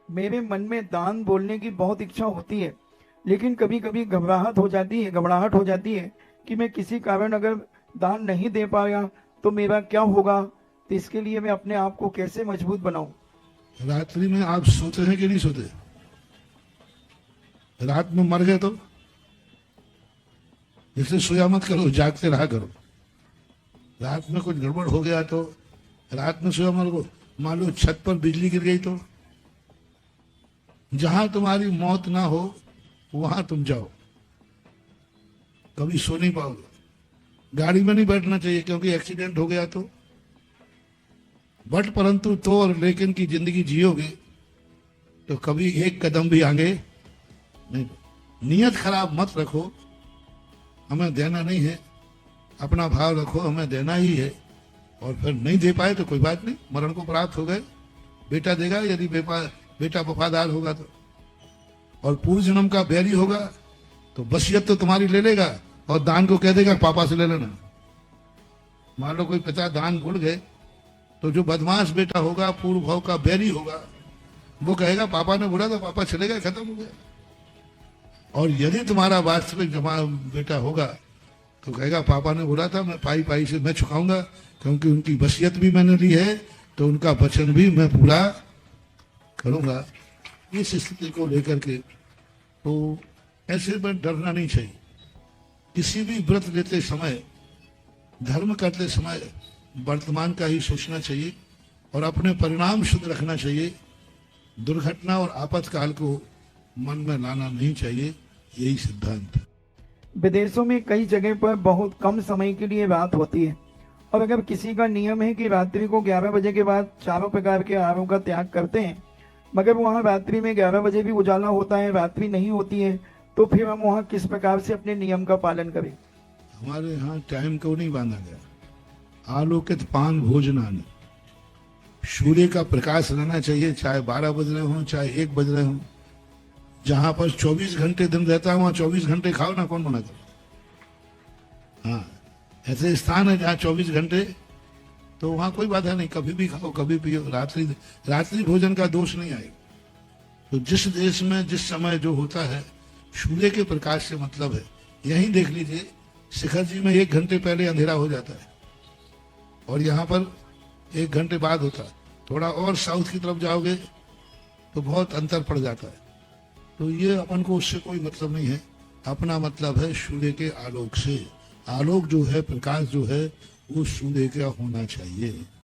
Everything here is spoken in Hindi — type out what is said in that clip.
मेरे मन में दान बोलने की बहुत इच्छा होती है, लेकिन कभी कभी घबराहट हो जाती है कि मैं किसी कारण अगर दान नहीं दे पाया तो मेरा क्या होगा। तो इसके लिए मैं अपने आप को कैसे मजबूत बनाऊं। रात्रि में आप सोते हैं कि नहीं सोते? रात में मर गए तो इसलिए सोया मत करो, जागते रहा करो। रात में कुछ गड़बड़ हो गया तो रात में सोया मत करो। मान लो छत पर बिजली गिर गई तो जहां तुम्हारी मौत ना हो वहां तुम जाओ, कभी सो नहीं पाओगे। गाड़ी में नहीं बैठना चाहिए क्योंकि एक्सीडेंट हो गया तो। बट परंतु तो और लेकिन की जिंदगी जियोगे तो कभी एक कदम भी आगे नहीं। नियत खराब मत रखो, हमें देना नहीं है। अपना भाव रखो, हमें देना ही है। और फिर नहीं दे पाए तो कोई बात नहीं, मरण को प्राप्त हो गए, बेटा देगा यदि बेटा वफादार होगा तो। और पूर्व जन्म का बैरी होगा तो वसीयत तो तुम्हारी ले लेगा और दान को कह देगा पापा से ले लेना। मान लो कोई पिता दान भूल गए तो जो बदमाश बेटा होगा, पूर्व भाव का बैरी होगा, वो कहेगा पापा ने बोला था, पापा चले गए, खत्म हो गया। और यदि तुम्हारा वास्तविक जमा बेटा होगा तो कहेगा पापा ने बोला था, मैं पाई पाई से मैं चुकाऊंगा, क्योंकि उनकी वसीयत भी मैंने ली है तो उनका वचन भी मैं पूरा करूंगा। इस स्थिति को लेकर के तो ऐसे में डरना नहीं चाहिए। किसी भी व्रत लेते समय, धर्म करते समय वर्तमान का ही सोचना चाहिए और अपने परिणाम शुद्ध रखना चाहिए। दुर्घटना और आपातकाल को मन में लाना नहीं चाहिए, यही सिद्धांत है। विदेशों में कई जगह पर बहुत कम समय के लिए रात होती है, और अगर किसी का नियम है कि रात्रि को 11 बजे के बाद चारों प्रकार के आहारों का त्याग करते हैं, मगर वहाँ रात्रि में 11 बजे भी उजाला होता है, रात्रि नहीं होती है, तो फिर हम वहाँ किस प्रकार से अपने नियम का पालन करें। हमारे यहाँ टाइम को नहीं बांधा गया। आलोकित पान भोजनान, सूर्य का प्रकाश रहना चाहिए, चाहे 12 बज रहे हो चाहे 1 बज रहे हो। जहां पर 24 घंटे दिन रहता है वहां 24 घंटे खाओ ना, कौन मना कर। हाँ, ऐसे स्थान है जहाँ 24 घंटे, तो वहां कोई बाधा नहीं, कभी भी खाओ कभी पियो। रात्रि भोजन का दोष नहीं आएगा। तो जिस देश में जिस समय जो होता है सूर्य के प्रकाश से मतलब है। यहीं देख लीजिए, शिखर जी में 1 घंटे पहले अंधेरा हो जाता है और यहाँ पर 1 घंटे बाद होता है। थोड़ा और साउथ की तरफ जाओगे तो बहुत अंतर पड़ जाता है। तो ये अपन को उससे कोई मतलब नहीं है, अपना मतलब है सूर्य के आलोक से। आलोक जो है, प्रकाश जो है, वो सूर्य का होना चाहिए।